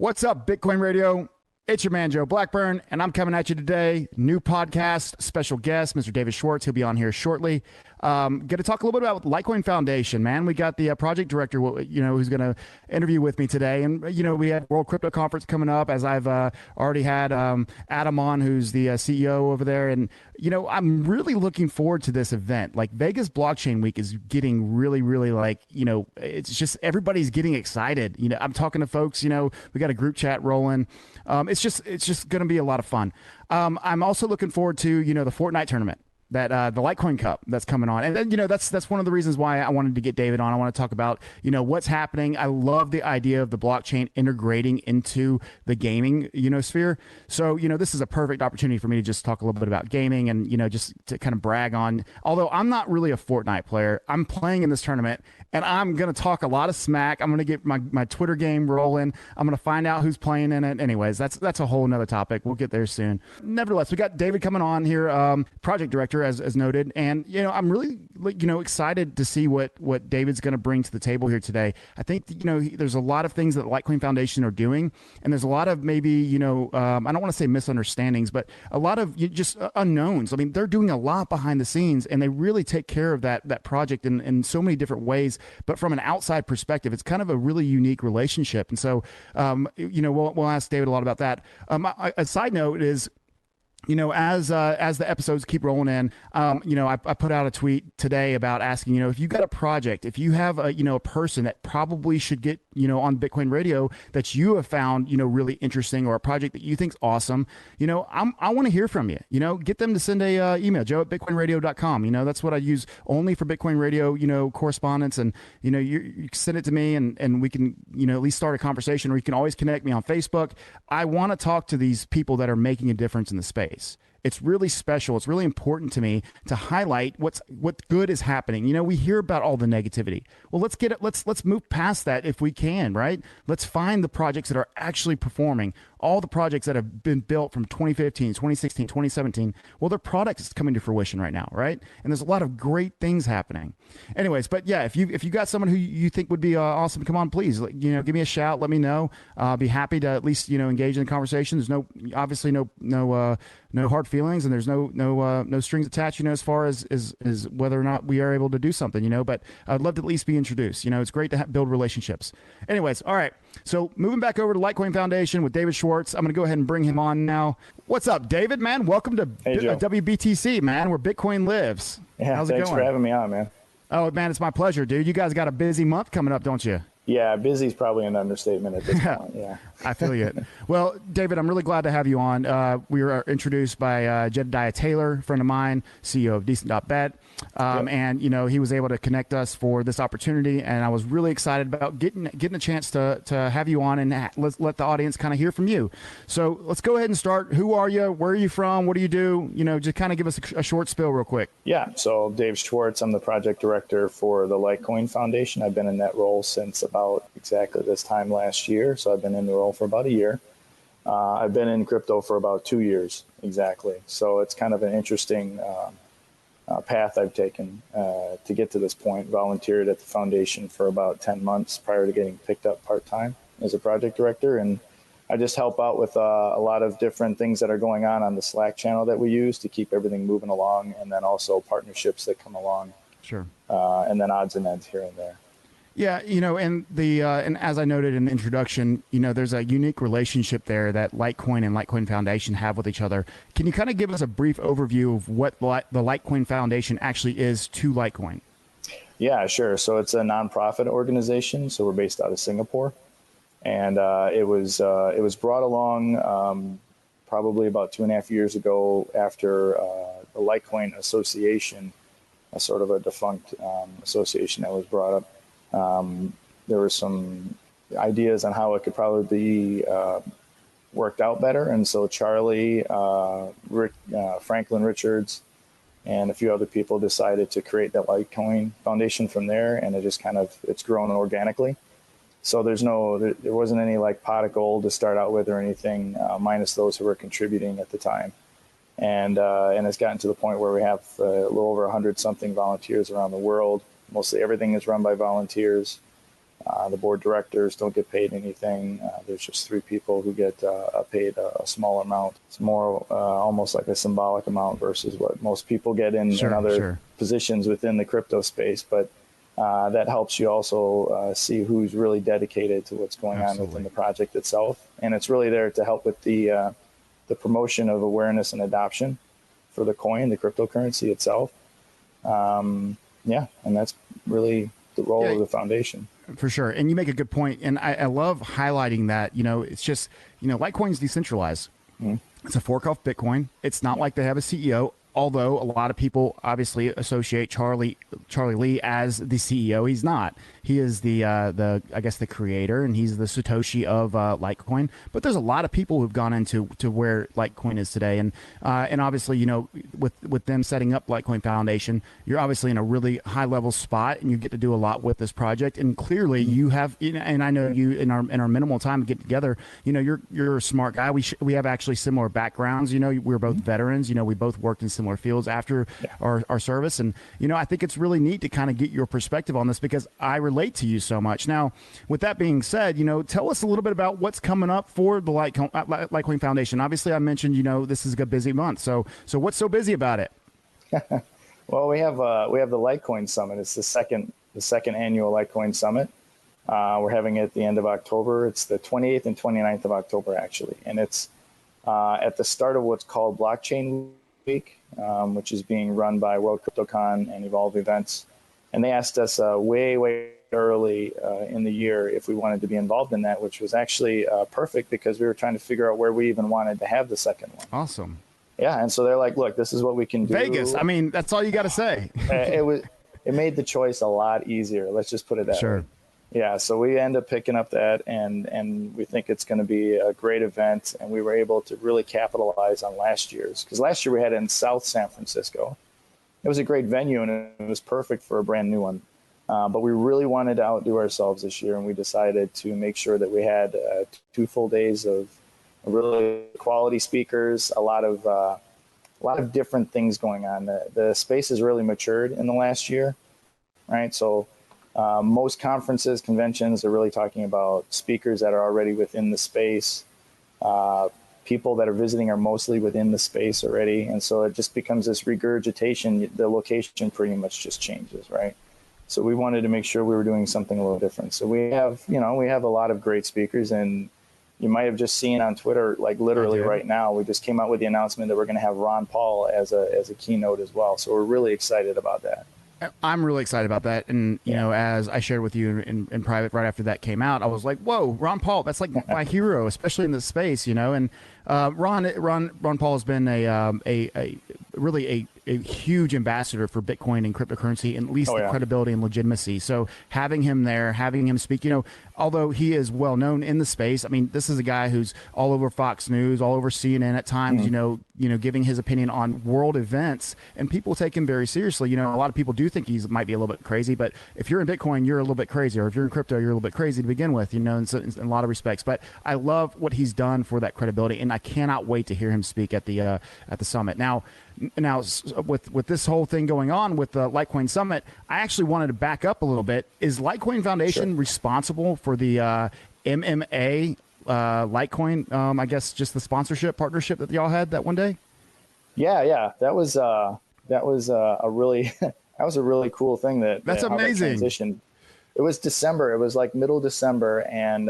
What's up, Bitcoin Radio? It's your man, Joe Blackburn, and I'm coming at you today. New podcast, special guest, Mr. David Schwartz. He'll be on here shortly. Going to talk a little bit about Litecoin Foundation, man. We got the project director, who's going to interview with me today. And, we have World Crypto Conference coming up, as I've already had Adam on, who's the CEO over there. And, I'm really looking forward to this event. Like, Vegas Blockchain Week is getting really, really it's just everybody's getting excited. I'm talking to folks, we got a group chat rolling. It's just going to be a lot of fun. I'm also looking forward to, the Fortnite tournament. That the Litecoin Cup that's coming on. And then, that's one of the reasons why I wanted to get David on. I want to talk about, what's happening. I love the idea of the blockchain integrating into the gaming, sphere. So, this is a perfect opportunity for me to just talk a little bit about gaming and, just to kind of brag on, although I'm not really a Fortnite player, I'm playing in this tournament and I'm going to talk a lot of smack. I'm going to get my Twitter game rolling. I'm going to find out who's playing in it. Anyways, that's a whole nother topic. We'll get there soon. Nevertheless, we got David coming on here, project director, as noted. And, I'm really, excited to see what David's going to bring to the table here today. I think, there's a lot of things that the Litecoin Foundation are doing, and there's a lot of maybe, I don't want to say misunderstandings, but a lot of just unknowns. I mean, they're doing a lot behind the scenes, and they really take care of that project in so many different ways. But from an outside perspective, it's kind of a really unique relationship. And so, we'll ask David a lot about that. A side note is, as the episodes keep rolling in, I put out a tweet today about asking, if you got a project, if you have a person that probably should get, on Bitcoin Radio that you have found, really interesting, or a project that you think's awesome, I want to hear from you. Get them to send a email, joe@bitcoinradio.com. That's what I use only for Bitcoin Radio, correspondence. And, you send it to me and we can, at least start a conversation, or you can always connect me on Facebook. I want to talk to these people that are making a difference in the space. It's really special. It's really important to me to highlight what good is happening. We hear about all the negativity. Well, let's get it. Let's move past that if we can, right? Let's find the projects that are actually performing. All the projects that have been built from 2015, 2016, 2017, well, their products is coming to fruition right now, right? And there's a lot of great things happening. Anyways, but yeah, if you got someone who you think would be awesome, come on, please, give me a shout, let me know. I'll be happy to at least engage in the conversation. There's obviously no hard feelings, and there's no strings attached, as far as whether or not we are able to do something, but I'd love to at least be introduced. It's great to build relationships. Anyways, all right. So moving back over to Litecoin Foundation with David Schwartz, I'm going to go ahead and bring him on now. What's up, David, man? Welcome to WBTC, man, where Bitcoin lives. Yeah, how's it going? Thanks for having me on, man. Oh, man, it's my pleasure, dude. You guys got a busy month coming up, don't you? Yeah, busy's probably an understatement at this point. Yeah, I feel you. Well, David, I'm really glad to have you on. We were introduced by Jedediah Taylor, a friend of mine, CEO of Decent.bet. And, he was able to connect us for this opportunity. And I was really excited about getting a chance to have you on and let the audience kind of hear from you. So let's go ahead and start. Who are you? Where are you from? What do you do? Just kind of give us a short spill real quick. Yeah. So Dave Schwartz, I'm the project director for the Litecoin Foundation. I've been in that role since about exactly this time last year. So I've been in the role for about a year. I've been in crypto for about 2 years exactly. So it's kind of an interesting path I've taken to get to this point. Volunteered at the foundation for about 10 months prior to getting picked up part-time as a project director. And I just help out with a lot of different things that are going on the Slack channel that we use to keep everything moving along, and then also partnerships that come along. Sure. And then odds and ends here and there. Yeah, and as I noted in the introduction, there's a unique relationship there that Litecoin and Litecoin Foundation have with each other. Can you kind of give us a brief overview of what the Litecoin Foundation actually is to Litecoin? Yeah, sure. So it's a nonprofit organization. So we're based out of Singapore, and it was brought along probably about 2.5 years ago after the Litecoin Association, a sort of a defunct association that was brought up. There were some ideas on how it could probably be worked out better. And so Charlie, Franklin Richards, and a few other people decided to create the Litecoin Foundation from there. And it just it's grown organically. So there wasn't any pot of gold to start out with or anything, minus those who were contributing at the time. And it's gotten to the point where we have a little over 100 something volunteers around the world. Mostly everything is run by volunteers. The board directors don't get paid anything. There's just 3 people who get paid a small amount. It's more almost like a symbolic amount versus what most people get in other positions within the crypto space. But that helps you also see who's really dedicated to what's going on within the project itself. And it's really there to help with the promotion of awareness and adoption for the coin, the cryptocurrency itself. And that's really the role of the foundation. For sure. And you make a good point. And I love highlighting that, it's just, Litecoin's decentralized. Mm-hmm. It's a fork off Bitcoin. It's not like they have a CEO, although a lot of people obviously associate Charlie Lee as the CEO. He's not. He is the creator, and he's the Satoshi of Litecoin. But there's a lot of people who've gone into where Litecoin is today, and obviously, with them setting up Litecoin Foundation, you're obviously in a really high level spot, and you get to do a lot with this project. And clearly, you have, and I know you in our minimal time to get together, you're a smart guy. We have actually similar backgrounds. We're both veterans. We both worked in similar fields after our service, and I think it's really neat to kind of get your perspective on this because I relate to you so much. Now, with that being said, tell us a little bit about what's coming up for the Litecoin Foundation. Obviously, I mentioned, this is a busy month. So what's so busy about it? Well, we have the Litecoin Summit. It's the second annual Litecoin Summit. We're having it at the end of October. It's the 28th and 29th of October, actually. And it's at the start of what's called Blockchain Week, which is being run by World CryptoCon and Evolve Events. And they asked us way early in the year if we wanted to be involved in that, which was actually perfect because we were trying to figure out where we even wanted to have the second one. Awesome. Yeah, and so they're like, look, this is what we can do. Vegas. I mean, that's all you got to say. It made the choice a lot easier. Let's just put it that way. Yeah, so we end up picking up that, and we think it's going to be a great event, and we were able to really capitalize on last year's. Because last year we had it in South San Francisco. It was a great venue, and it was perfect for a brand new one. But we really wanted to outdo ourselves this year, and we decided to make sure that we had 2 full days of really quality speakers, a lot of different things going on. The space has really matured in the last year, right? So most conferences, conventions are really talking about speakers that are already within the space. People that are visiting are mostly within the space already. And so it just becomes this regurgitation. The location pretty much just changes, right? So we wanted to make sure we were doing something a little different. So we have a lot of great speakers, and you might have just seen on Twitter, like literally right now, we just came out with the announcement that we're going to have Ron Paul as a keynote as well. So we're really excited about that. I'm really excited about that. And, as I shared with you in private right after that came out, I was like, whoa, Ron Paul, that's like my hero, especially in this space, and Ron Paul has been a really huge ambassador for Bitcoin and cryptocurrency, and at least the credibility and legitimacy. So having him there, having him speak, although he is well known in the space, I mean, this is a guy who's all over Fox News, all over CNN at times, giving his opinion on world events, and people take him very seriously. A lot of people do think he might be a little bit crazy, but if you're in Bitcoin, you're a little bit crazy, or if you're in crypto, you're a little bit crazy to begin with, in a lot of respects. But I love what he's done for that credibility, and I cannot wait to hear him speak at the summit. Now, with this whole thing going on with the Litecoin Summit, I actually wanted to back up a little bit. Is Litecoin Foundation responsible for the MMA Litecoin? I guess just the sponsorship partnership that y'all had that one day. Yeah, that was a really that was a really cool thing. That's amazing. It was December. It was like middle December, and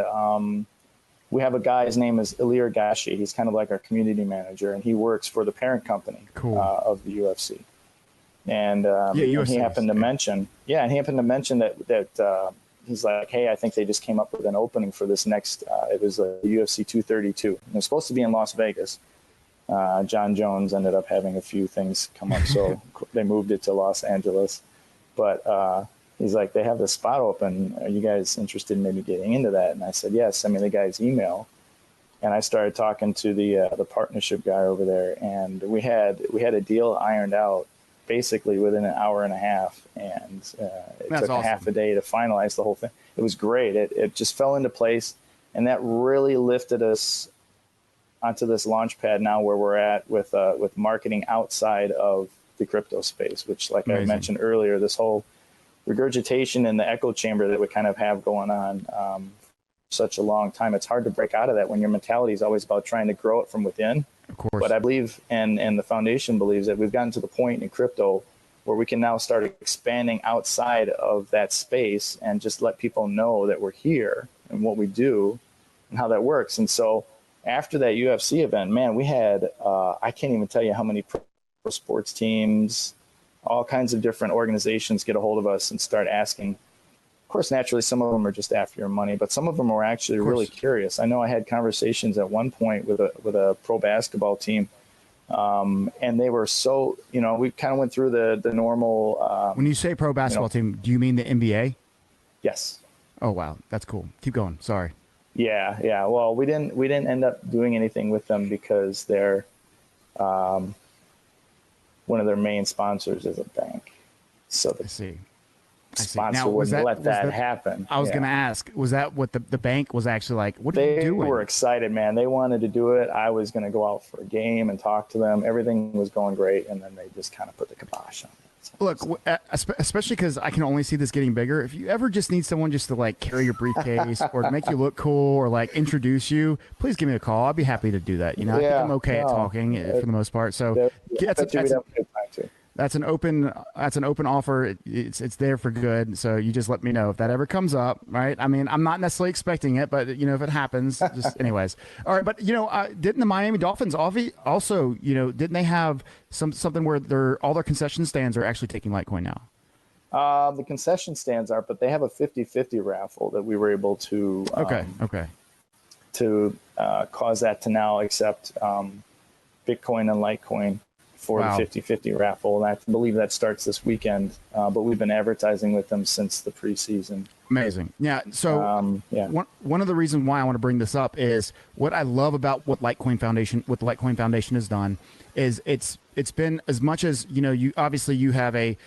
we have a guy, his name is Ilir Gashi. He's kind of like our community manager, and he works for the parent company of the UFC. And he happened to mention, that he's like, hey, I think they just came up with an opening for this next, it was a UFC 232. And it was supposed to be in Las Vegas. John Jones ended up having a few things come up, so they moved it to Los Angeles. But he's like, they have this spot open. Are you guys interested in maybe getting into that? And I said, yes, send me the guy's email. And I started talking to the partnership guy over there, and we had a deal ironed out basically within an hour and a half, and it took awesome. Half a day to finalize the whole thing. It was great. It just fell into place, and that really lifted us onto this launch pad now where we're at with marketing outside of the crypto space, which, like Amazing. I mentioned earlier, this whole regurgitation and the echo chamber that we kind of have going on such a long time. It's hard to break out of that when your mentality is always about trying to grow it from within. Of course. But I believe, and the foundation believes, that we've gotten to the point in crypto where we can now start expanding outside of that space and just let people know that we're here and what we do and how that works. And so after that UFC event, man, we had, I can't even tell you how many pro sports teams, all kinds of different organizations get a hold of us and start asking. Of course, naturally, some of them are just after your money, but some of them are actually really curious. I know I had conversations at one point with a pro basketball team, and they were so, we kind of went through the normal. When you say pro basketball team, do you mean the NBA? Yes. Oh, wow. That's cool. Keep going. Sorry. Yeah. Well, we didn't end up doing anything with them because they're, one of their main sponsors is a bank. So I see. Sponsor wouldn't let that happen. I was going to ask, was that what the bank was actually like? What are you doing? They were excited, man. They wanted to do it. I was going to go out for a game and talk to them. Everything was going great, and then they just kind of put the kibosh on it. So, look, especially because I can only see this getting bigger. If you ever just need someone just to like carry your briefcase or to make you look cool or like introduce you, please give me a call. I'd be happy to do that. I think I'm okay at talking for the most part. So that's an open offer. It's there for good. So you just let me know if that ever comes up, right? I mean, I'm not necessarily expecting it, but if it happens, just anyways. All right, but didn't the Miami Dolphins also, didn't they have something where all their concession stands are actually taking Litecoin now? The concession stands are, but they have a 50-50 raffle that we were able to to cause that to now accept Bitcoin and Litecoin for the 50-50 raffle. And I believe that starts this weekend, but we've been advertising with them since the preseason. Amazing. Yeah. So one of the reasons why I want to bring this up is what I love about what the Litecoin Foundation has done is it's been, as much as, you obviously you have a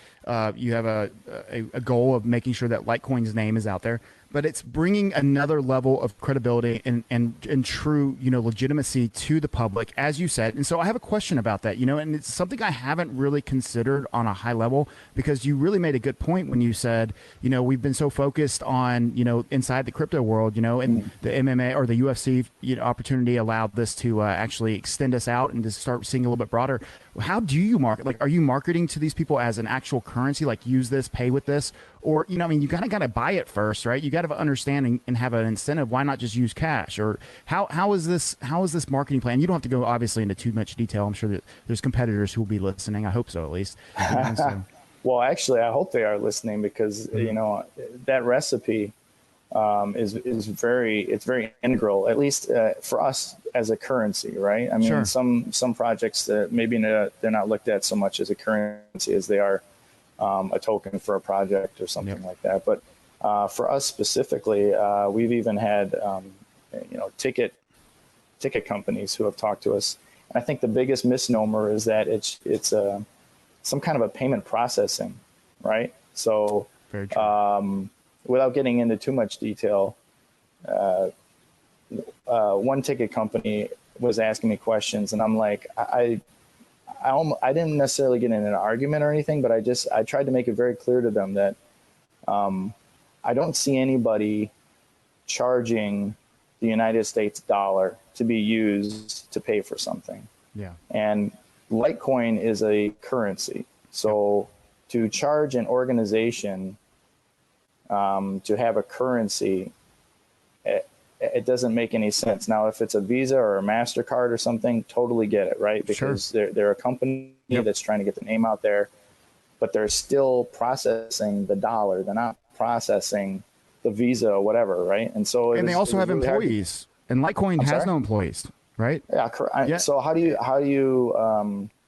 goal of making sure that Litecoin's name is out there, but it's bringing another level of credibility and true, legitimacy to the public, as you said. And so I have a question about that, and it's something I haven't really considered on a high level, because you really made a good point when you said, we've been so focused on, inside the crypto world, and the MMA or the UFC opportunity allowed this to actually extend us out and to start seeing a little bit broader. How do you market? Like, are you marketing to these people as an actual currency, like use this, pay with this? Or, you kind of got to buy it first, right? You got to understand and have an incentive. Why not just use cash? Or how is this marketing plan? You don't have to go obviously into too much detail. I'm sure that there's competitors who will be listening. I hope so, at least. Well, actually, I hope they are listening, because, that recipe is very integral, at least for us as a currency, right? I mean, sure. Some projects that maybe they're not looked at so much as a currency as they are a token for a project or something like that. But for us specifically, we've even had ticket companies who have talked to us. And I think the biggest misnomer is that it's some kind of a payment processing, right? So very true. Without getting into too much detail, one ticket company was asking me questions, and I'm like, I didn't necessarily get in an argument or anything, but I tried to make it very clear to them that I don't see anybody charging the United States dollar to be used to pay for something. Yeah. And Litecoin is a currency. So to charge an organization to have a currency, it doesn't make any sense. Now, if it's a Visa or a MasterCard or something, totally get it, right? Because they're a company that's trying to get the name out there, but they're still processing the dollar. They're not processing the Visa or whatever, right? And so they also have really employees, and Litecoin has no employees, right? Yeah, correct. So how do you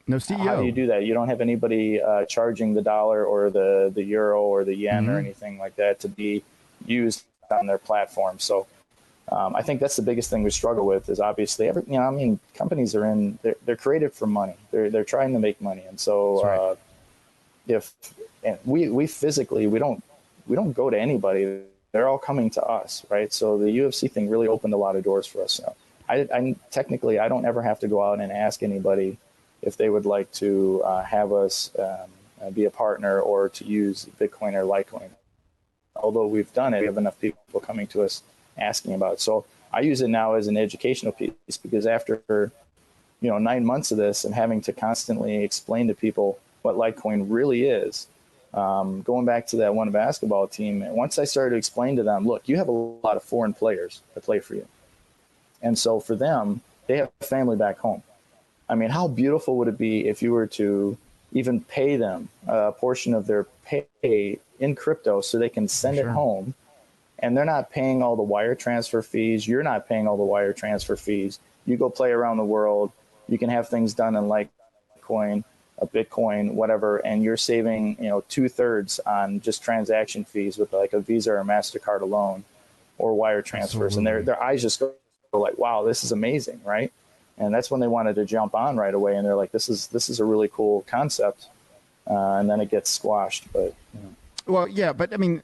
no CEO. How do you do that? You don't have anybody charging the dollar or the euro or the yen or anything like that to be used on their platform. So I think that's the biggest thing we struggle with, is obviously companies are they're created for money. They're trying to make money. And so we physically, we don't go to anybody. They're all coming to us, right? So the UFC thing really opened a lot of doors for us. So I technically don't ever have to go out and ask anybody if they would like to have us be a partner or to use Bitcoin or Litecoin. Although we've done it, we have enough people coming to us asking about it. So I use it now as an educational piece, because after 9 months of this and having to constantly explain to people what Litecoin really is, going back to that one basketball team, once I started to explain to them, look, you have a lot of foreign players that play for you. And so for them, they have family back home. I mean, how beautiful would it be if you were to even pay them a portion of their pay in crypto so they can send it home, and they're not paying all the wire transfer fees. You're not paying all the wire transfer fees. You go play around the world. You can have things done in Litecoin, a Bitcoin, whatever, and you're saving 2/3 on just transaction fees with like a Visa or MasterCard alone, or wire transfers. Absolutely. And their eyes just go like, wow, this is amazing, right? And that's when they wanted to jump on right away, and they're like, this is a really cool concept, and then it gets squashed. But well, yeah, but I mean,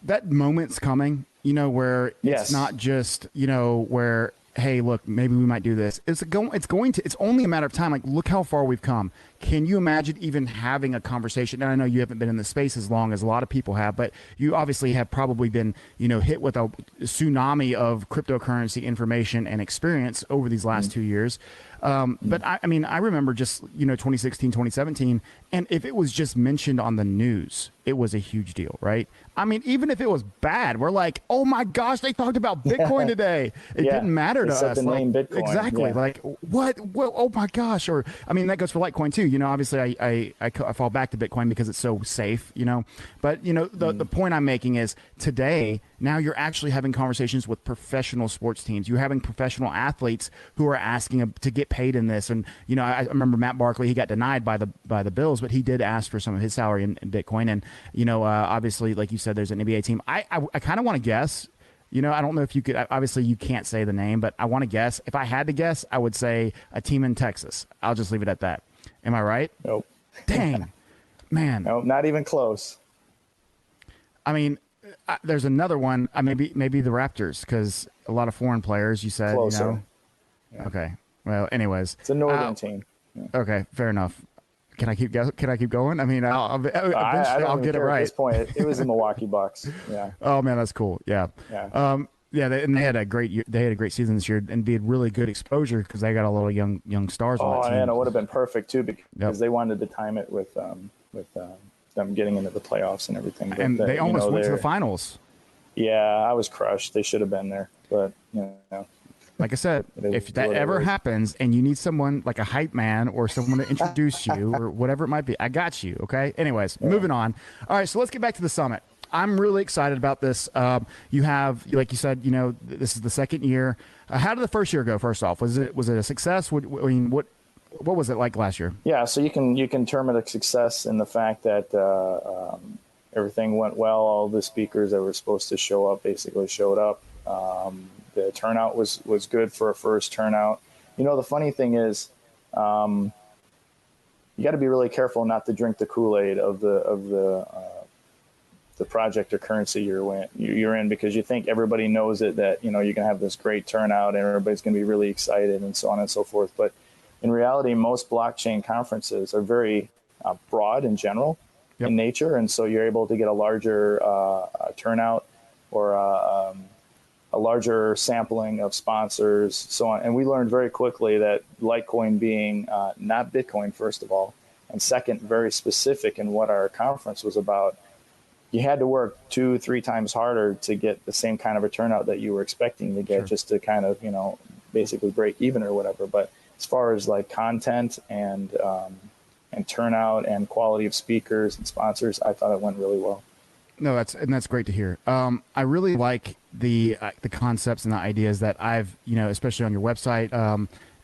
that moment's coming, where it's not just where, hey, look, maybe we might do this. It's only a matter of time. Like, look how far we've come. Can you imagine even having a conversation? And I know you haven't been in the space as long as a lot of people have, but you obviously have probably been, hit with a tsunami of cryptocurrency information and experience over these last 2 years. But I mean, I remember just, 2016, 2017, and if it was just mentioned on the news, it was a huge deal, right? I mean, even if it was bad, we're like, oh my gosh, they talked about Bitcoin today. It didn't matter to us. The name Bitcoin. Exactly. Yeah. Like, what? Oh my gosh. Or, I mean, that goes for Litecoin too. Obviously I fall back to Bitcoin because it's so safe, but the point I'm making is today, now you're actually having conversations with professional sports teams. You're having professional athletes who are asking to get paid in this. And, I remember Matt Barkley, he got denied by the Bills, but he did ask for some of his salary in Bitcoin. And, obviously, like you said, there's an NBA team. I kind of want to guess, I don't know if you could, obviously you can't say the name, but I want to guess. If I had to guess, I would say a team in Texas. I'll just leave it at that. Am I right? Nope. Dang, man. Nope, not even close. I mean, there's another one. Maybe the Raptors, because a lot of foreign players. You said, Closer. Yeah. Okay. Well, anyways, it's a northern team. Yeah. Okay, fair enough. Can I keep going? I mean, eventually I'll get it right. At this point, it was the Milwaukee Bucks. Yeah. Oh man, that's cool. Yeah. Yeah. They had a great year. They had a great season this year, and be really good exposure because they got a lot of young stars on that team. And it would have been perfect too, because they wanted to time it with them getting into the playoffs and everything. But and they almost went to the finals. Yeah, I was crushed. They should have been there, but like I said, if that ever happens and you need someone like a hype man or someone to introduce you or whatever it might be, I got you. Okay. Anyways, moving on. All right. So let's get back to the summit. I'm really excited about this. You have, like you said, this is the second year. How did the first year go? First off, was it a success? What was it like last year? Yeah. So you can term it a success in the fact that, everything went well. All the speakers that were supposed to show up basically showed up. The turnout was good for a first turnout. The funny thing is, you got to be really careful not to drink the Kool-Aid of the project or currency you're in, because you think everybody knows it, that you're going to have this great turnout and everybody's going to be really excited and so on and so forth. But in reality, most blockchain conferences are very broad in general in nature, and so you're able to get a larger turnout or a larger sampling of sponsors, so on. And we learned very quickly that Litecoin being not Bitcoin, first of all, and second, very specific in what our conference was about, you had to work 2-3 times harder to get the same kind of a turnout that you were expecting to get, just to kind of, basically break even or whatever. But as far as like content and turnout and quality of speakers and sponsors, I thought it went really well. No, that's great to hear. I really like the concepts and the ideas that I've, especially on your website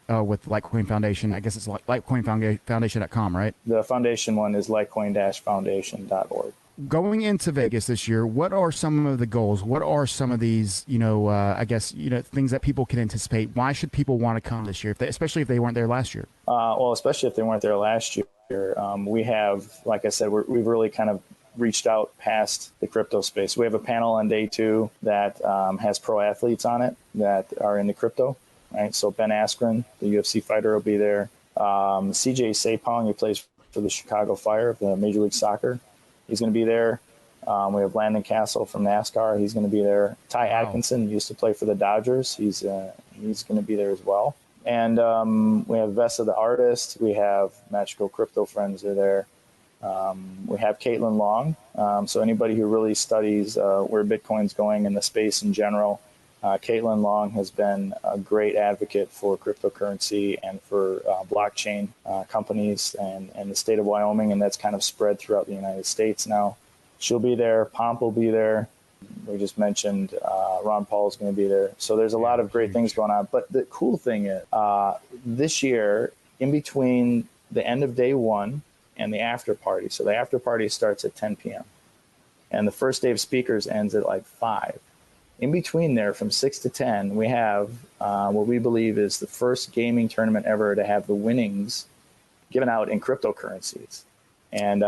with Litecoin Foundation. I guess it's LitecoinFoundation.com, right? The foundation one is Litecoin-Foundation.org. Going into Vegas this year, what are some of the goals? What are some of these, things that people can anticipate? Why should people want to come this year, especially if they weren't there last year? Well, especially if they weren't there last year. We have, like I said, we've really kind of reached out past the crypto space. We have a panel on day 2 that has pro athletes on it that are into crypto, right? So Ben Askren, the UFC fighter, will be there. CJ Sapong, who plays for the Chicago Fire, the Major League Soccer. He's going to be there. We have Landon Castle from NASCAR. He's going to be there. Ty Atkinson used to play for the Dodgers. He's going to be there as well. And we have Vesa the artist. We have Magical Crypto Friends are there. We have Caitlin Long. So anybody who really studies where Bitcoin's going in the space in general, Caitlin Long has been a great advocate for cryptocurrency and for blockchain companies and the state of Wyoming, and that's kind of spread throughout the United States now. She'll be there. Pomp will be there. We just mentioned Ron Paul is going to be there. So there's a lot of great things going on. But the cool thing is this year, in between the end of day one and the after party, so the after party starts at 10 p.m. and the first day of speakers ends at like 5. In between there, from 6 to 10, we have what we believe is the first gaming tournament ever to have the winnings given out in cryptocurrencies. And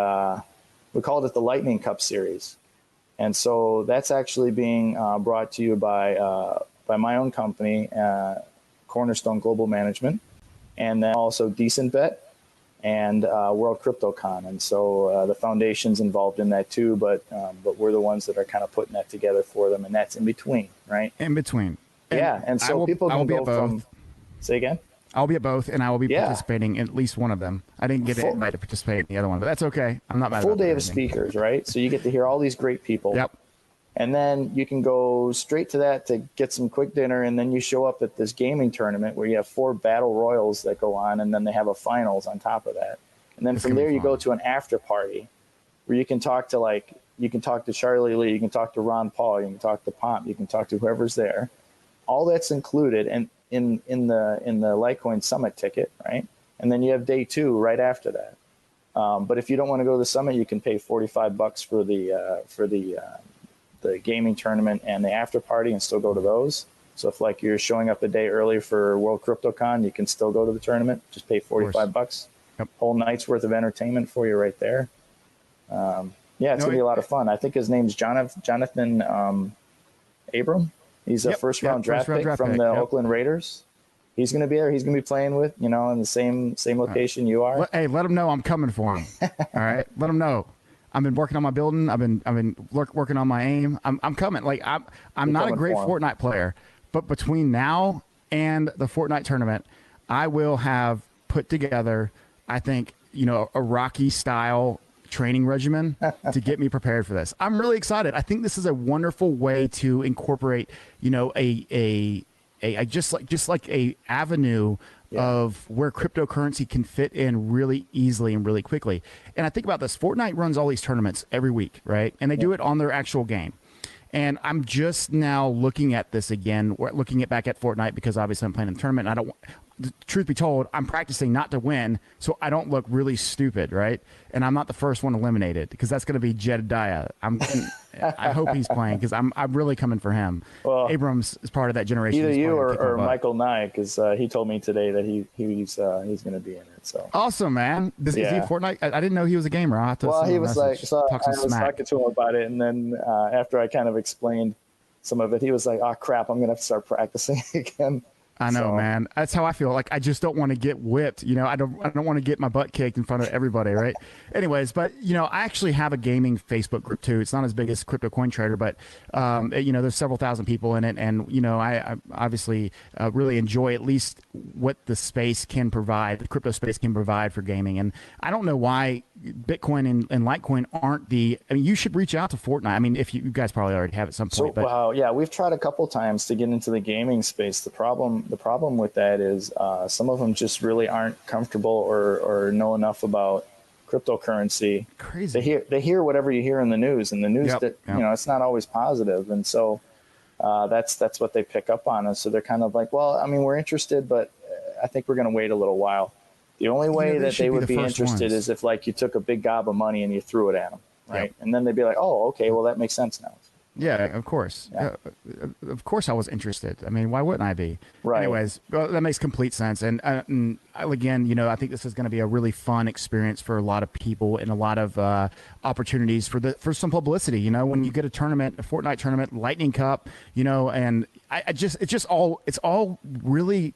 we called it the Lightning Cup Series. And so that's actually being brought to you by my own company, Cornerstone Global Management, and then also Decent Bet and World CryptoCon. And so the foundation's involved in that too, but we're the ones that are kind of putting that together for them, and that's in between, right? In between. Yeah, and so people can go from... Say again? I'll be at both, and I will be participating in at least one of them. I didn't get an invite to participate in the other one, but that's okay. I'm not mad about it. Full day of speakers, right? So you get to hear all these great people. Yep. And then you can go straight to that to get some quick dinner, and then you show up at this gaming tournament where you have 4 battle royals that go on, and then they have a finals on top of that. And then from there you go to an after party where you can talk to Charlie Lee, you can talk to Ron Paul, you can talk to Pomp, you can talk to whoever's there. All that's included and in the Litecoin Summit ticket, right? And then you have day 2 right after that. But if you don't want to go to the summit, you can pay $45 for the gaming tournament and the after party and still go to those. So if like you're showing up a day early for World CryptoCon, you can still go to the tournament. Just pay $45. Yep. Whole night's worth of entertainment for you right there. It's gonna be a lot of fun. I think his name's Jonathan Abram. He's a first round draft pick from the Oakland Raiders. He's going to be there. He's going to be playing with, in the same location you are. Hey, let him know I'm coming for him. All right, let him know. I've been working on my building. I've been working on my aim. I'm coming. Like I'm not a great Fortnite player, but between now and the Fortnite tournament, I will have put together, I think, a Rocky style training regimen to get me prepared for this. I'm really excited. I think this is a wonderful way to incorporate, just like a avenue of where cryptocurrency can fit in really easily and really quickly. And I think about this. Fortnite runs all these tournaments every week, right? And they do it on their actual game. And I'm just now looking at this again, looking back at Fortnite because obviously I'm playing in the tournament. And truth be told, I'm practicing not to win so I don't look really stupid, right? And I'm not the first one eliminated because that's going to be Jedediah. I hope he's playing because I'm really coming for him. Well, Abrams is part of that generation. Either you or Michael Nye, because he told me today that he's going to be in it. So awesome, man! Is he Fortnite? I didn't know he was a gamer. I'll have to he was like, so I was talking to him about it, and then after I kind of explained some of it, he was like, "Oh crap, I'm going to have to start practicing again." I know, man. That's how I feel. Like I just don't want to get whipped. I don't want to get my butt kicked in front of everybody, right? Anyways, but I actually have a gaming Facebook group too. It's not as big as Crypto Coin Trader, but there's several thousand people in it, and I obviously really enjoy at least what the space can provide, the crypto space can provide for gaming. And I don't know why Bitcoin and Litecoin aren't you should reach out to Fortnite. I mean, if you guys probably already have at some point. We've tried a couple times to get into the gaming space. The problem with that is some of them just really aren't comfortable or know enough about cryptocurrency. Crazy. They hear whatever you hear in the news, and the news it's not always positive, and so that's what they pick up on. And so they're kind of like, well, I mean, we're interested, but I think we're going to wait a little while. The only way that they would be interested is if like you took a big gob of money and you threw it at them, right? Yep. And then they'd be like, oh, okay, well that makes sense now. Yeah, of course. Yeah. Of course I was interested. I mean, why wouldn't I be? Right. Anyways, that makes complete sense. And again, I think this is going to be a really fun experience for a lot of people and a lot of opportunities for some publicity. When you get a tournament, a Fortnite tournament, Lightning Cup, and it's all really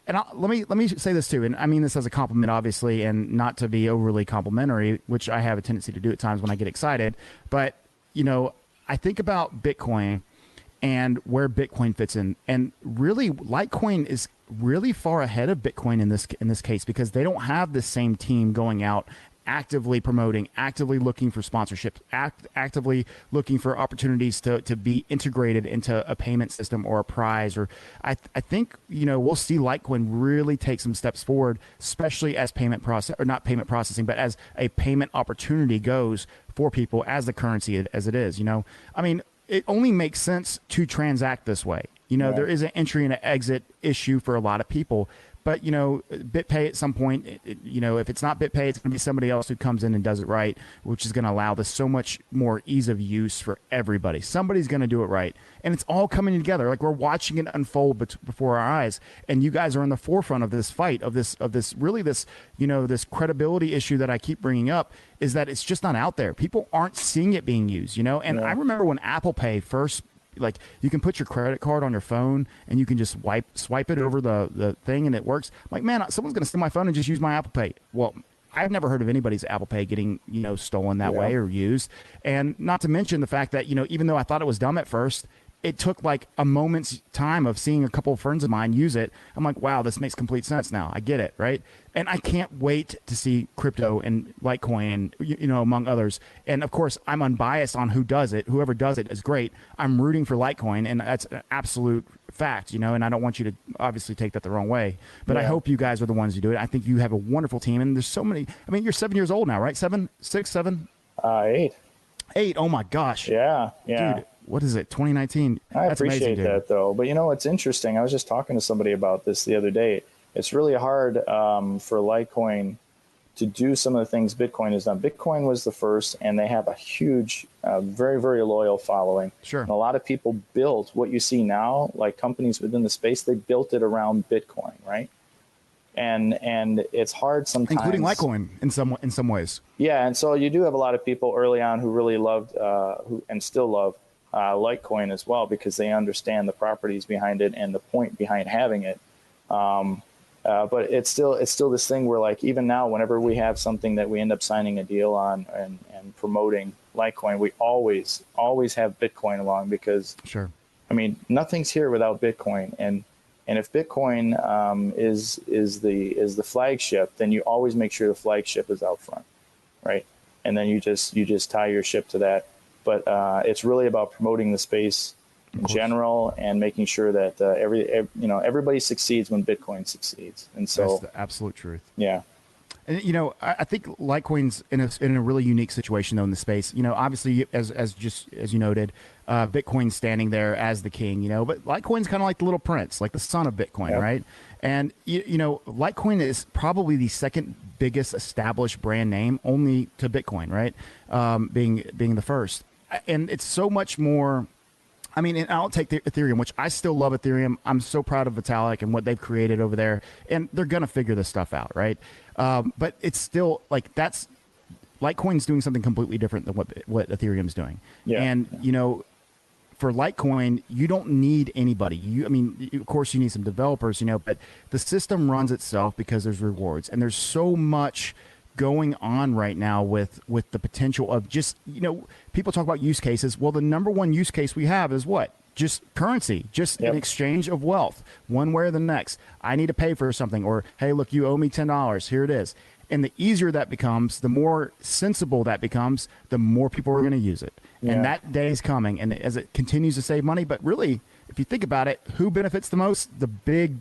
And let me say this too, and I mean this as a compliment, obviously, and not to be overly complimentary, which I have a tendency to do at times when I get excited. But I think about Bitcoin and where Bitcoin fits in, and really, Litecoin is really far ahead of Bitcoin in this case because they don't have the same team going out actively promoting, actively looking for sponsorships, actively looking for opportunities to be integrated into a payment system or a prize. Or I think, we'll see Litecoin really take some steps forward, especially as not payment processing, but as a payment opportunity goes for people as the currency as it is. I mean, it only makes sense to transact this way. Right. There is an entry and an exit issue for a lot of people. But, BitPay at some point, if it's not BitPay, it's going to be somebody else who comes in and does it right, which is going to allow this so much more ease of use for everybody. Somebody's going to do it right. And it's all coming together. Like, we're watching it unfold before our eyes. And you guys are in the forefront of this fight, of this this credibility issue that I keep bringing up, is that it's just not out there. People aren't seeing it being used, And yeah. I remember when Apple Pay first, like, you can put your credit card on your phone and you can just swipe it over the thing and it works. I'm like, man, someone's going to steal my phone and just use my Apple Pay. Well, I've never heard of anybody's Apple Pay getting, stolen that way or used. And not to mention the fact that, even though I thought it was dumb at first, it took like a moment's time of seeing a couple of friends of mine use it. I'm like, wow, this makes complete sense now. I get it, right? And I can't wait to see crypto and Litecoin, among others. And of course, I'm unbiased on who does it. Whoever does it is great. I'm rooting for Litecoin, and that's an absolute fact, and I don't want you to obviously take that the wrong way. But I hope you guys are the ones who do it. I think you have a wonderful team, and there's so many. I mean, you're 7 years old now, right? 7, 6, 7? 8. 8. Oh my gosh. Yeah. Dude, what is it? 2019. That's appreciate amazing, that though. But it's interesting. I was just talking to somebody about this the other day. It's really hard for Litecoin to do some of the things Bitcoin has done. Bitcoin was the first, and they have a huge, very, very loyal following. Sure. And a lot of people built what you see now, like companies within the space, they built it around Bitcoin, right? And it's hard sometimes, including Litecoin in some ways. Yeah, and so you do have a lot of people early on who really loved, who and still love Litecoin as well, because they understand the properties behind it and the point behind having it. But it's still this thing where, like, even now, whenever we have something that we end up signing a deal on and promoting Litecoin, we always have Bitcoin along, because sure, I mean, nothing's here without Bitcoin, and if Bitcoin is the flagship, then you always make sure the flagship is out front, right? And then you just tie your ship to that. But it's really about promoting the space in general and making sure that everybody succeeds when Bitcoin succeeds. And so that's the absolute truth. Yeah. And I think Litecoin's in a really unique situation though in the space. Obviously, as you noted, Bitcoin's standing there as the king. But Litecoin's kind of like the little prince, like the son of Bitcoin, yep. Right? And Litecoin is probably the second biggest established brand name, only to Bitcoin, right? Being the first, and it's so much more. I mean, and I'll take the Ethereum, which I still love Ethereum. I'm so proud of Vitalik and what they've created over there, and they're gonna figure this stuff out, right? But it's still like Litecoin's doing something completely different than what Ethereum's doing. Yeah. And for Litecoin, you don't need anybody. Of course, you need some developers, but the system runs itself because there's rewards, and there's so much going on right now with the potential of just, people talk about use cases. Well, the number one use case we have is what? Just currency, just an exchange of wealth, one way or the next. I need to pay for something, or, hey, look, you owe me $10. Here it is. And the easier that becomes, the more sensible that becomes, the more people are going to use it. Yeah. And that day is coming. And as it continues to save money, but really, if you think about it, who benefits the most? The big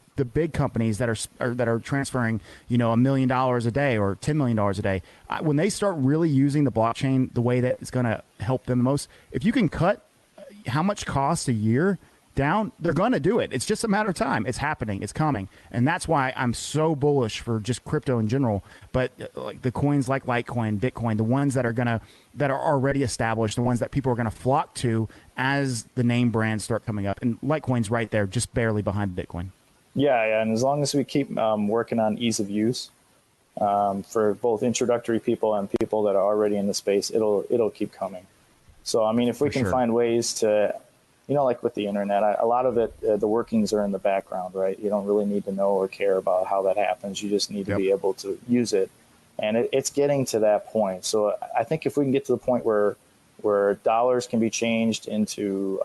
companies that are transferring, $1 million a day or $10 million a day. When they start really using the blockchain the way that it's going to help them the most, if you can cut how much costs a year down, they're going to do it. It's just a matter of time. It's happening. It's coming. And that's why I'm so bullish for just crypto in general. But like the coins like Litecoin, Bitcoin, the ones that are already established, the ones that people are going to flock to as the name brands start coming up. And Litecoin's right there, just barely behind Bitcoin. Yeah. And as long as we keep working on ease of use for both introductory people and people that are already in the space, it'll keep coming. So, I mean, if we can find ways to, like with the internet, a lot of it, the workings are in the background, right? You don't really need to know or care about how that happens. You just need to be able to use it. And it's getting to that point. So I think if we can get to the point where dollars can be changed into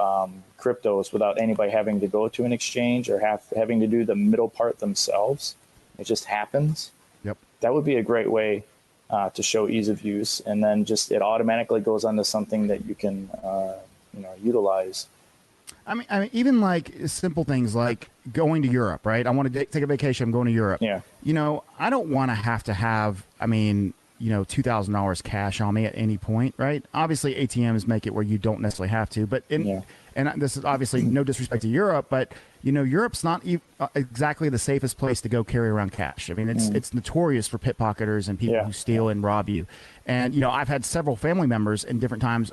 cryptos without anybody having to go to an exchange or having to do the middle part themselves, it just happens. Yep. That would be a great way to show ease of use. And then just it automatically goes onto something that you can utilize. I mean, even like simple things like going to Europe, right? I want to take a vacation. I'm going to Europe. Yeah. I don't want to have, $2,000 cash on me at any point, right? Obviously, ATMs make it where you don't necessarily have to, but and this is obviously no disrespect to Europe, but Europe's not exactly the safest place to go carry around cash. I mean, it's notorious for pickpocketers and people who steal and rob you. And I've had several family members in different times.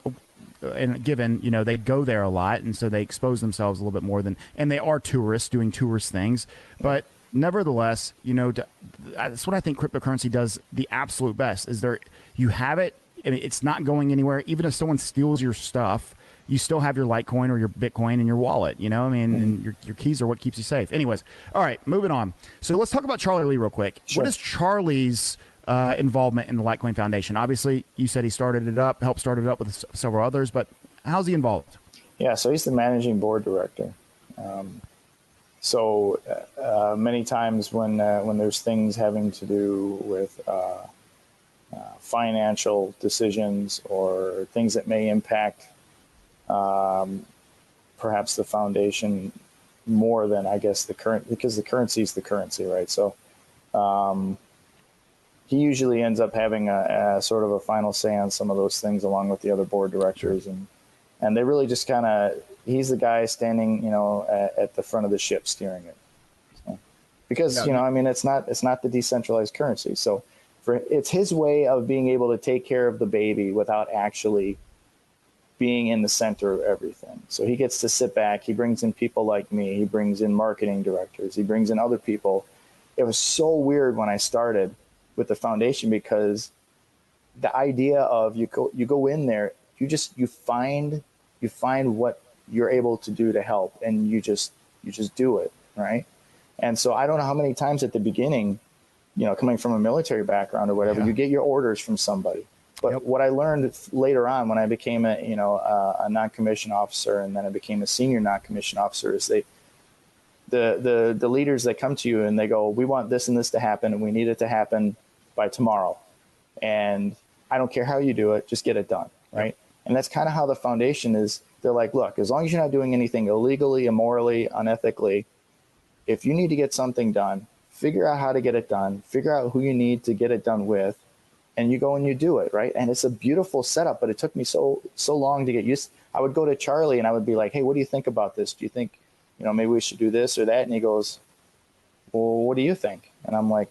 And given, they go there a lot, and so they expose themselves a little bit more and they are tourists doing tourist things. But nevertheless, that's what I think cryptocurrency does the absolute best is you have it, and it's not going anywhere. Even if someone steals your stuff, you still have your Litecoin or your Bitcoin in your wallet, and your keys are what keeps you safe. Anyways, all right, moving on. So let's talk about Charlie Lee real quick. Sure. What is Charlie's involvement in the Litecoin Foundation? Obviously, you said he helped start it up with several others, but how's he involved? Yeah, so he's the managing board director. So many times when there's things having to do with financial decisions or things that may impact perhaps the foundation more than, I guess, because the currency is the currency, right? So he usually ends up having a sort of a final say on some of those things along with the other board directors. And they really just he's the guy standing, at the front of the ship steering it. So, because, it's not the decentralized currency. So it's his way of being able to take care of the baby without actually being in the center of everything. So he gets to sit back. He brings in people like me. He brings in marketing directors. He brings in other people. It was so weird when I started with the foundation because the idea of you go in there, you find what you're able to do to help, and you just do it, right? And so I don't know how many times at the beginning, coming from a military background or whatever, you get your orders from somebody. But what I learned later on when I became a non-commissioned officer, and then I became a senior non-commissioned officer, is the leaders that come to you and they go, we want this and this to happen, and we need it to happen by tomorrow. And I don't care how you do it, just get it done, right? And that's kind of how the foundation is. They're like, look, as long as you're not doing anything illegally, immorally, unethically, if you need to get something done, figure out how to get it done, figure out who you need to get it done with, and you go and you do it, right? And it's a beautiful setup, but it took me so long to get used. I would go to Charlie and I would be like, hey, what do you think about this? Do you think, maybe we should do this or that? And he goes, well, what do you think? And I'm like,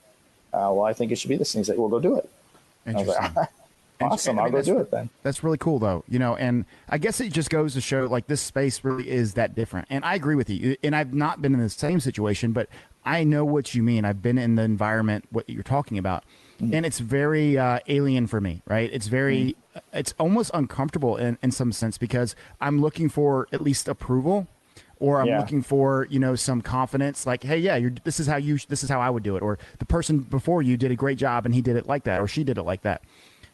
well, I think it should be this. And he's like, well, go do it. And I was like, awesome, I'll go do it then. That's really cool, though. And I guess it just goes to show, like, this space really is that different. And I agree with you. And I've not been in the same situation, but I know what you mean. I've been in the environment, what you're talking about. And it's very alien for me, right? It's very, it's almost uncomfortable in some sense because I'm looking for at least approval, or I'm looking for, some confidence, like, hey, this is how I would do it. Or the person before you did a great job and he did it like that, or she did it like that.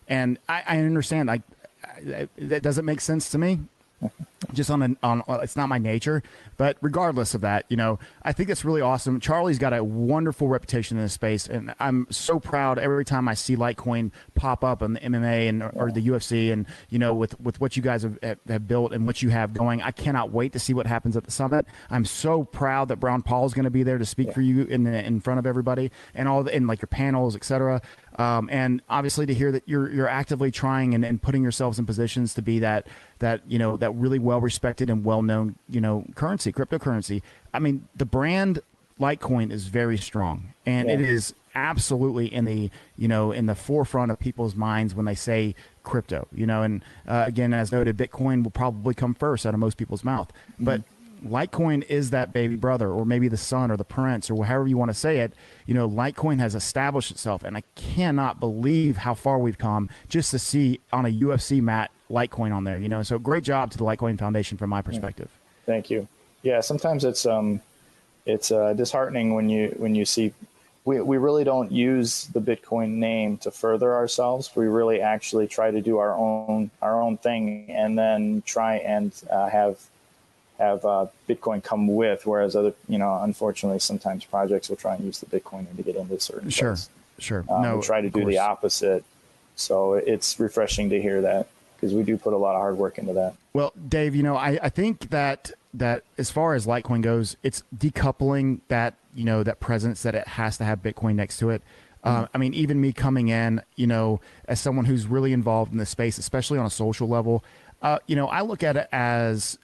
And I understand, like, that doesn't make sense to me. Just on it's not my nature, but regardless of that, I think it's really awesome. Charlie's got a wonderful reputation in this space, and I'm so proud every time I see Litecoin pop up on the MMA or the UFC, and with what you guys have built and what you have going. I cannot wait to see what happens at the summit. I'm so proud that Brown Paul is going to be there to speak for you in front of everybody, and like your panels, etc. And obviously to hear that you're actively trying and putting yourselves in positions to be that really well respected and well known cryptocurrency. I mean, the brand Litecoin is very strong, and it is absolutely in the forefront of people's minds when they say crypto. And again, as noted, Bitcoin will probably come first out of most people's mouth, but Litecoin is that baby brother, or maybe the son or the prince, or however you want to say it. Litecoin has established itself, and I cannot believe how far we've come just to see on a UFC mat Litecoin on there. So great job to the Litecoin Foundation from my perspective. Thank you. Yeah, sometimes it's disheartening when you see we really don't use the Bitcoin name to further ourselves. We really actually try to do our own thing, and then try and have Bitcoin come with. Whereas other, unfortunately, sometimes projects will try and use the Bitcoin to get into certain places. Sure. We try to do the opposite. So it's refreshing to hear that, because we do put a lot of hard work into that. Well, Dave, I think that as far as Litecoin goes, it's decoupling that, that presence that it has to have Bitcoin next to it. I mean, even me coming in, as someone who's really involved in this space, especially on a social level, I look at it as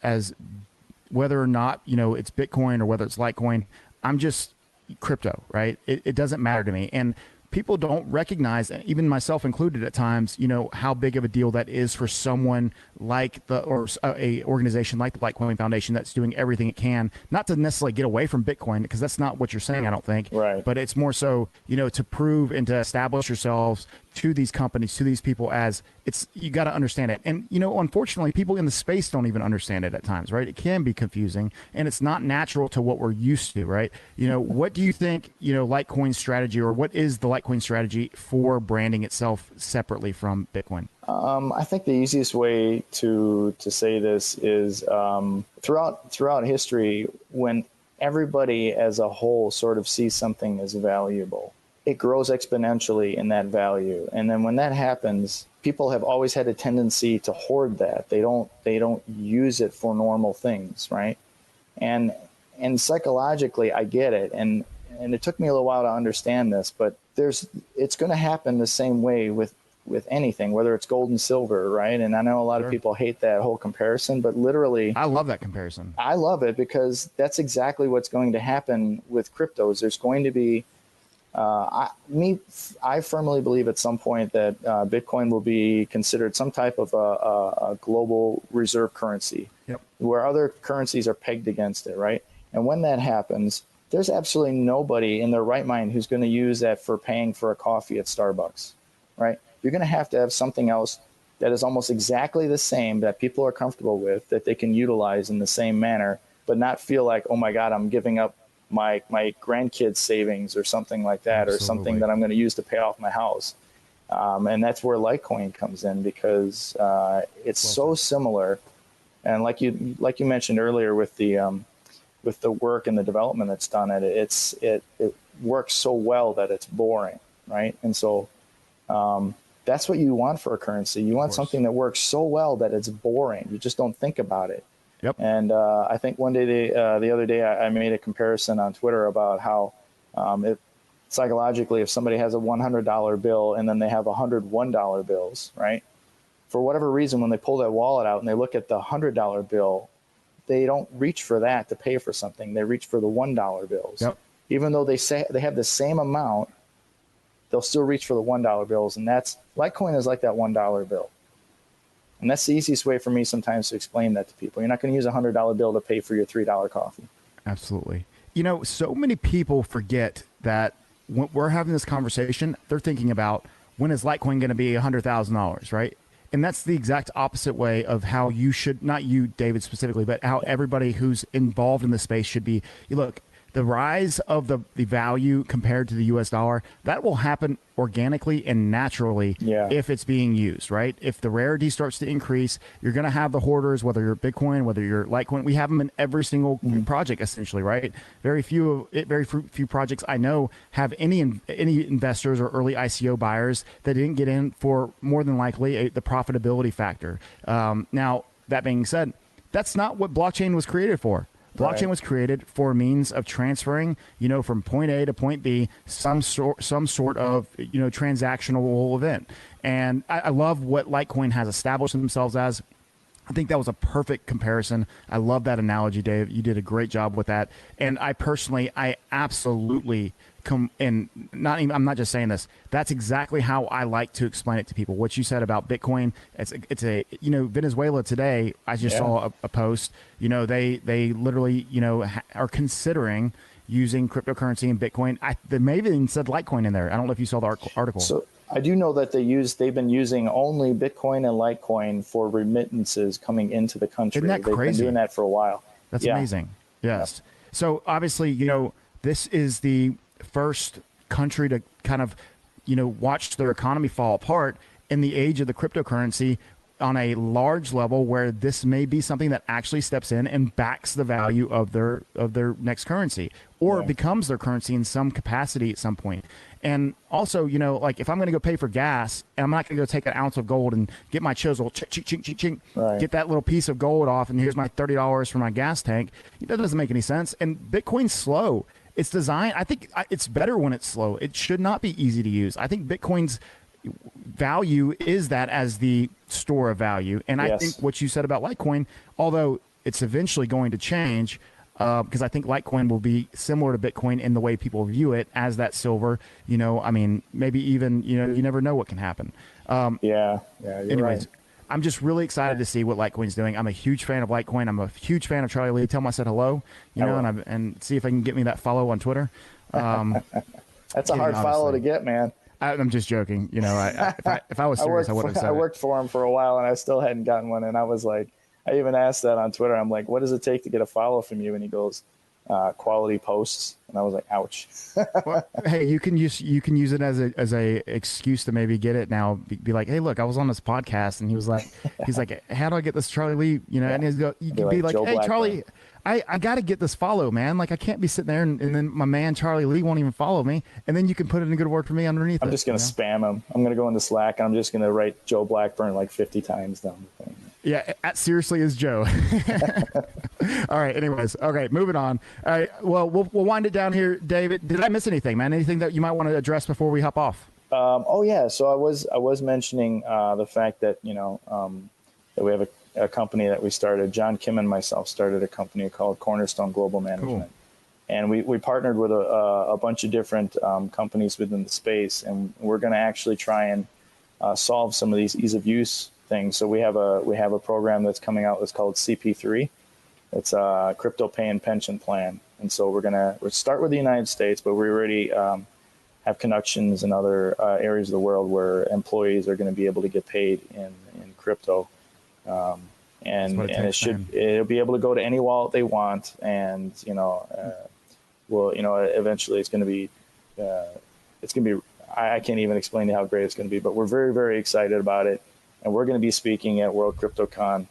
whether or not, it's Bitcoin or whether it's Litecoin, I'm just crypto, right? It doesn't matter to me. And people don't recognize, even myself included at times, how big of a deal that is for someone like a organization like the Litecoin Foundation that's doing everything it can, not to necessarily get away from Bitcoin, because that's not what you're saying, I don't think. Right. But it's more so, to prove and to establish yourselves to these companies, to these people, as you got to understand it. And, unfortunately, people in the space don't even understand it at times, right? It can be confusing, and it's not natural to what we're used to, right? What do you think, Litecoin's strategy, or what is the Litecoin strategy for branding itself separately from Bitcoin? I think the easiest way to say this is throughout history, when everybody as a whole sort of sees something as valuable, it grows exponentially in that value. And then when that happens, people have always had a tendency to hoard that. They don't use it for normal things, right? And psychologically, I get it. And it took me a little while to understand this, but it's going to happen the same way with anything, whether it's gold and silver, right? And I know a lot of people hate that whole comparison, but literally, I love that comparison. I love it, because that's exactly what's going to happen with cryptos. There's going to be, I firmly believe at some point that Bitcoin will be considered some type of a global reserve currency, where other currencies are pegged against it, right? And when that happens, there's absolutely nobody in their right mind who's going to use that for paying for a coffee at Starbucks, right? You're going to have something else that is almost exactly the same, that people are comfortable with, that they can utilize in the same manner, but not feel like, oh my God, I'm giving up my grandkids' savings or something like that, or something that I'm going to use to pay off my house. And that's where Litecoin comes in, because it's so similar. And like you mentioned earlier with the work and the development that's done at it, it works so well that it's boring, right? And so that's what you want for a currency. You want something that works so well that it's boring. You just don't think about it. Yep. And I think one day, the other day, I made a comparison on Twitter about how psychologically, if somebody has a $100 bill and then they have $101 bills, right? For whatever reason, when they pull that wallet out and they look at the $100 bill, they don't reach for that to pay for something. They reach for the $1 bills. Yep. Even though they say they have the same amount, they'll still reach for the $1 bills. And Litecoin is like that $1 bill. And that's the easiest way for me sometimes to explain that to people. You're not going to use a $100 bill to pay for your $3 coffee. Absolutely. So many people forget that when we're having this conversation, they're thinking about, when is Litecoin going to be $100,000, right? And that's the exact opposite way of how you should, not you, David, specifically, but how everybody who's involved in the space should be. Look, the rise of the value compared to the US dollar, that will happen organically and naturally if it's being used, right? If the rarity starts to increase, you're going to have the hoarders, whether you're Bitcoin, whether you're Litecoin. We have them in every single project, essentially, right? Very few projects I know have any investors or early ICO buyers that didn't get in for more than likely the profitability factor. Now, that being said, that's not what blockchain was created for. Blockchain was created for a means of transferring, from point A to point B, some sort of, transactional event. And I love what Litecoin has established themselves as. I think that was a perfect comparison. I love that analogy, Dave. You did a great job with that. And I absolutely I'm not just saying this. That's exactly how I like to explain it to people. What you said about Bitcoin, it's a Venezuela today. I just saw a post. They literally are considering using cryptocurrency and Bitcoin. They may have even said Litecoin in there. I don't know if you saw the article. So I do know that they've been using only Bitcoin and Litecoin for remittances coming into the country. Isn't that crazy? They've been doing that for a while. That's amazing. Yes. So obviously, you know, this is the first country to kind of, you know, watch their economy fall apart in the age of the cryptocurrency on a large level, where this may be something that actually steps in and backs the value of their next currency, or becomes their currency in some capacity at some point. And also, you know, like if I'm going to go pay for gas, and I'm not going to go take an ounce of gold and get my chisel, get that little piece of gold off, and here's my $30 for my gas tank. That doesn't make any sense. And Bitcoin's slow. It's designed, I think it's better when it's slow. It should not be easy to use. I think Bitcoin's value is that as the store of value. And I think what you said about Litecoin, although it's eventually going to change, because I think Litecoin will be similar to Bitcoin in the way people view it as that silver, you know, I mean, maybe even, you know, you never know what can happen. You're anyways, right. I'm just really excited to see what Litecoin's doing. I'm a huge fan of Litecoin. I'm a huge fan of Charlie Lee. Tell him I said hello, you know, and see if I can get me that follow on Twitter. That's a hard follow to get, man. I'm just joking. You know, if I was serious, I wouldn't have said I worked for him for a while, and I still hadn't gotten one. And I was like, I even asked that on Twitter. I'm like, what does it take to get a follow from you? And he goes, quality posts. And I was like, ouch. Well, hey, you can use it as a excuse to maybe get it now. Be like, hey, look, I was on this podcast, and he's like, how do I get this Charlie Lee? You know, and he's go, you can be like, Joe hey, Blackburn. Charlie, I got to get this follow, man. Like, I can't be sitting there and then my man Charlie Lee won't even follow me, and then you can put in a good word for me underneath. I'm just gonna spam him. I'm gonna go into Slack, and I'm just gonna write Joe Blackburn like 50 times down the thing. Yeah, seriously is Joe. All right. Anyways, okay, moving on. All right. Well, we'll wind it down here, David. Did I miss anything, man? Anything that you might want to address before we hop off? So I was mentioning the fact that, you know, that we have a company that we started. John Kim and myself started a company called Cornerstone Global Management. Cool. And we partnered with a bunch of different companies within the space, and we're going to actually try and solve some of these ease of use things. So we have a program that's coming out that's called CP3. It's a crypto pay and pension plan. And so we'll start with the United States, but we already have connections in other areas of the world where employees are going to be able to get paid in crypto. It'll be able to go to any wallet they want. And, you know, eventually it's going to be, I can't even explain how great it's going to be, but we're very, very excited about it. And we're going to be speaking at World CryptoCon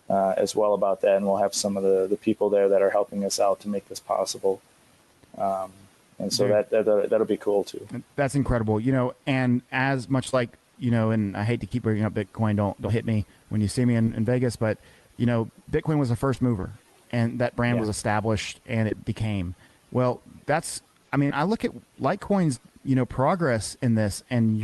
as well about that. And we'll have some of the people there that are helping us out to make this possible. And so that'll be cool too. That's incredible. You know, and as much like, you know, and I hate to keep bringing up Bitcoin, don't hit me when you see me in Vegas, but, you know, Bitcoin was a first mover, and that brand was established, and it became, well, I look at Litecoin's, you know, progress in this, and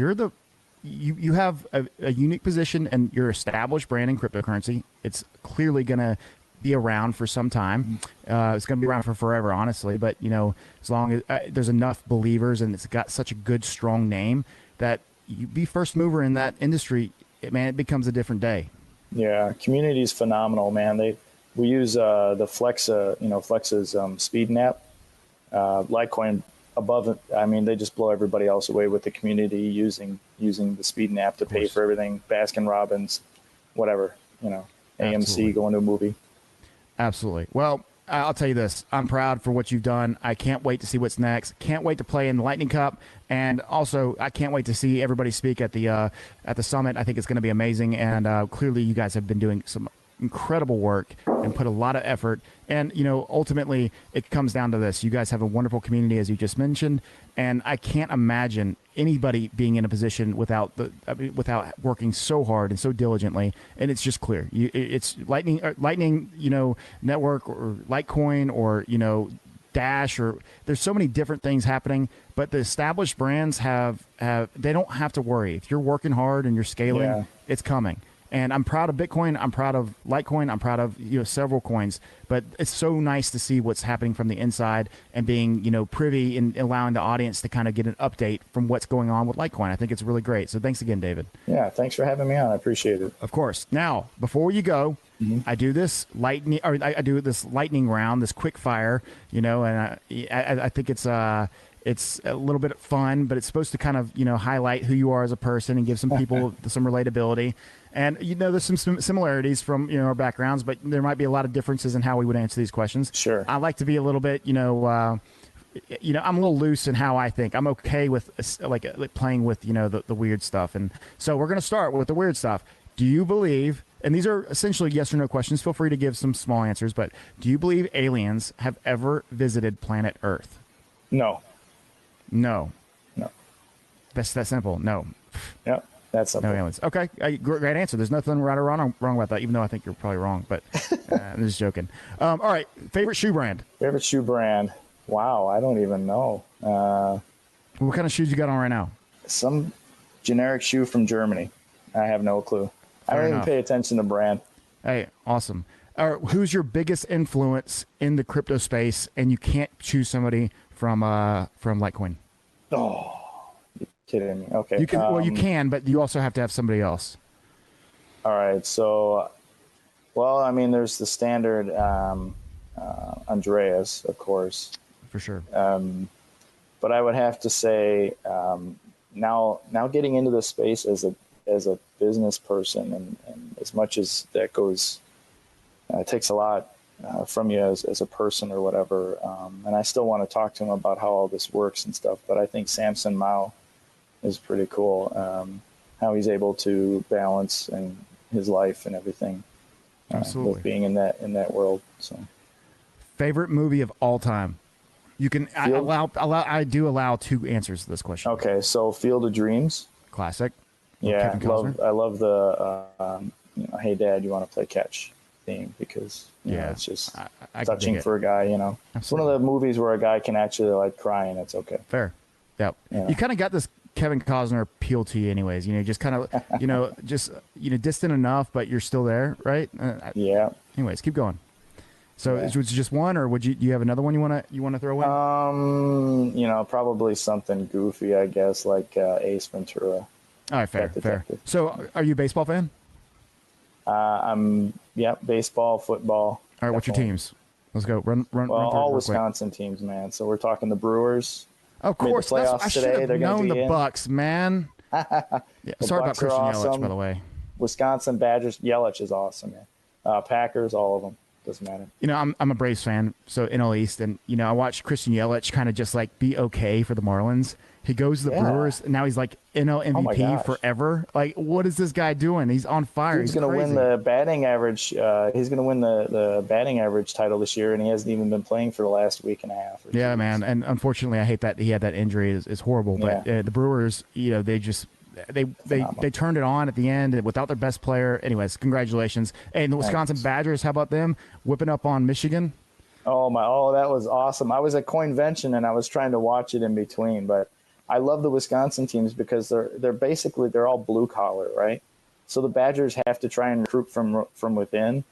you have a unique position, and your established brand in cryptocurrency. It's clearly going to be around for some time. It's going to be around for forever, honestly. But, you know, as long as there's enough believers and it's got such a good, strong name that you be first mover in that industry, it becomes a different day. Yeah, community is phenomenal, man. We use the Flex's speed nap. Litecoin above it, I mean, they just blow everybody else away with the community using the speed nap to pay for everything. Baskin Robbins, whatever, you know, AMC, Absolutely. Going to a movie. Absolutely. Well, I'll tell you this. I'm proud for what you've done. I can't wait to see what's next. Can't wait to play in the Lightning Cup. And also, I can't wait to see everybody speak at the summit. I think it's going to be amazing. And clearly, you guys have been doing some incredible work and put a lot of effort. And, you know, ultimately, it comes down to this. You guys have a wonderful community, as you just mentioned. And I can't imagine anybody being in a position without working so hard and so diligently. And it's just clear. It's Lightning, you know, network or Litecoin or, you know, Dash, or there's so many different things happening. But the established brands they don't have to worry. If you're working hard and you're scaling, it's coming. And I'm proud of Bitcoin. I'm proud of Litecoin. I'm proud of, you know, several coins. But it's so nice to see what's happening from the inside and being, you know, privy and allowing the audience to kind of get an update from what's going on with Litecoin. I think it's really great. So thanks again, David. Yeah, thanks for having me on. I appreciate it. Of course. Now, before you go, I do this lightning round, this quick fire, you know, and I think it's It's a little bit fun, but it's supposed to kind of, highlight who you are as a person and give some people some relatability. And, there's some similarities from, our backgrounds, but there might be a lot of differences in how we would answer these questions. Sure. I like to be a little bit, I'm a little loose in how I think. I'm okay with like playing with, the weird stuff. And so we're going to start with the weird stuff. Do you believe, and these are essentially yes or no questions, feel free to give some small answers, but do you believe aliens have ever visited planet Earth? No. No. No. That's that simple. No. Yep. That's simple. No aliens. Okay. Great answer. There's nothing right or wrong about that, even though I think you're probably wrong, but I'm just joking. All right. Favorite shoe brand? Favorite shoe brand? Wow. I don't even know. What kind of shoes you got on right now? Some generic shoe from Germany. I have no clue. I don't even pay attention to brand. Hey, awesome. Who's your biggest influence in the crypto space, and you can't choose somebody from Litecoin? Oh, you're kidding me. Okay. You can. You can, but you also have to have somebody else. All right. So, there's the standard Andreas, of course. For sure. But I would have to say now getting into this space as a business person, and as much as that goes, it takes a lot from you as a person or whatever. And I still want to talk to him about how all this works and stuff. But I think Samson Mao is pretty cool. How he's able to balance and his life and everything. Absolutely. With being in that world. So, favorite movie of all time? You can I do allow 2 answers to this question. Okay, so Field of Dreams. Classic. Yeah, I love the hey Dad, you want to play catch theme, because it's just touching for a guy. It's one of the movies where a guy can actually like cry and it's okay. Fair. Yep. Yeah. You kind of got this Kevin Costner appeal to you, anyways. Just kind of distant enough, but you're still there, right? Yeah. Anyways, keep going. So was it just one, or do you have another one you want to throw in? Probably something goofy, I guess, like Ace Ventura. All right, fair. So, are you a baseball fan? Baseball, football. All right, what's your teams? Let's go. Run. All Wisconsin teams, man. So we're talking the Brewers. Of course, I should have known the Bucks, man. Sorry about Christian Yelich, by the way. Wisconsin Badgers. Yelich is awesome, man. Packers, all of them. Doesn't matter. I'm a Braves fan, so NL East, and I watched Christian Yelich kind of just like be okay for the Marlins. He goes to the Brewers, and now he's like NL MVP forever. Like, what is this guy doing? He's on fire. He's going to win the batting average. He's going to win the batting average title this year, and he hasn't even been playing for the last week and a half. Yeah, man. And unfortunately, I hate that he had that injury. It's horrible. But the Brewers, they just they turned it on at the end without their best player. Anyways, congratulations. And the Wisconsin Badgers, how about them whipping up on Michigan? Oh that was awesome. I was at Coinvention and I was trying to watch it in between, but I love the Wisconsin teams because they're all blue collar, right? So the Badgers have to try and recruit from within.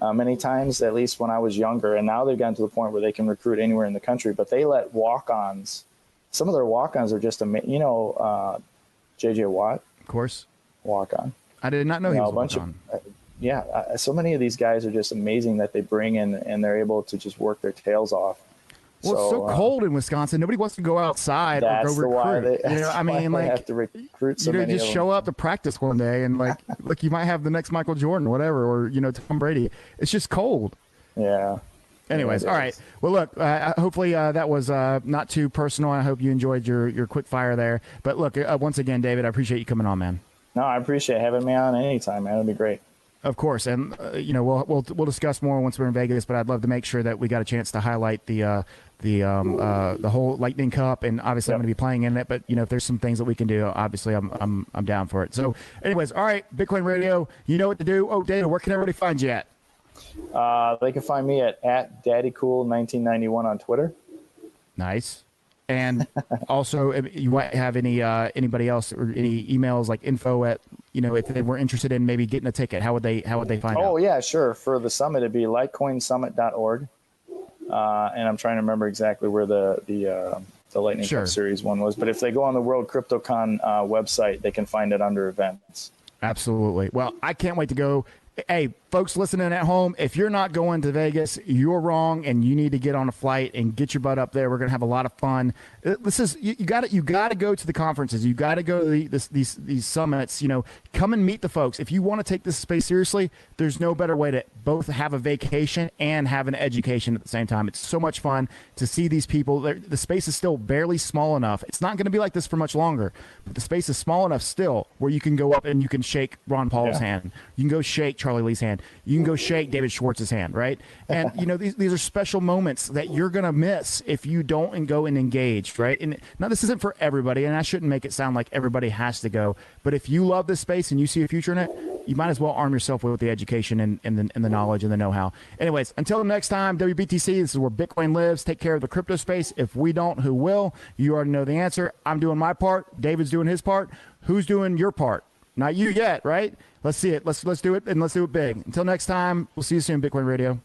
Many times, at least when I was younger, and now they've gotten to the point where they can recruit anywhere in the country. But they let walk-ons. Some of their walk-ons are just amazing. J.J. Watt, of course, walk-on. I did not know he was a bunch of. So many of these guys are just amazing that they bring in, and they're able to just work their tails off. Well, it's so cold in Wisconsin. Nobody wants to go outside or go recruit. They have to recruit so many. Just show up to practice one day and like you might have the next Michael Jordan, whatever, or Tom Brady. It's just cold. Yeah. Anyways, all right. Well, look, hopefully that was not too personal. I hope you enjoyed your quick fire there. But look, once again, David, I appreciate you coming on, man. No, I appreciate having me on anytime, man. It'd be great. Of course, and we'll discuss more once we're in Vegas. But I'd love to make sure that we got a chance to highlight the whole Lightning Cup, and obviously I'm going to be playing in it. But if there's some things that we can do, obviously I'm down for it. So, anyways, all right, Bitcoin Radio, you know what to do. Oh, David, where can everybody find you at? They can find me at DaddyCool1991 on Twitter. Nice. And also, you might have anybody else or any emails like info at if they were interested in maybe getting a ticket, how would they find out? Oh yeah, sure. For the summit, it'd be litecoinsummit.org. And I'm trying to remember exactly where the Lightning Cup Series one was. But if they go on the World CryptoCon website, they can find it under events. Absolutely. Well, I can't wait to go. Hey, folks listening at home, if you're not going to Vegas, you're wrong, and you need to get on a flight and get your butt up there. We're going to have a lot of fun. This is you got to go to the conferences. You got to go to these summits. Come and meet the folks. If you want to take this space seriously, there's no better way to both have a vacation and have an education at the same time. It's so much fun to see these people. The space is still barely small enough. It's not going to be like this for much longer, but the space is small enough still where you can go up and you can shake Ron Paul's hand. You can go shake Charlie Lee's hand. You can go shake David Schwartz's hand, right? And, these are special moments that you're going to miss if you don't and go and engage, right? And now this isn't for everybody, and I shouldn't make it sound like everybody has to go. But if you love this space and you see a future in it, you might as well arm yourself with the education and the knowledge and the know-how. Anyways, until next time, WBTC, this is where Bitcoin lives. Take care of the crypto space. If we don't, who will? You already know the answer. I'm doing my part. David's doing his part. Who's doing your part? Not you yet, right? Let's see it. Let's do it, and let's do it big. Until next time, we'll see you soon, Bitcoin Radio.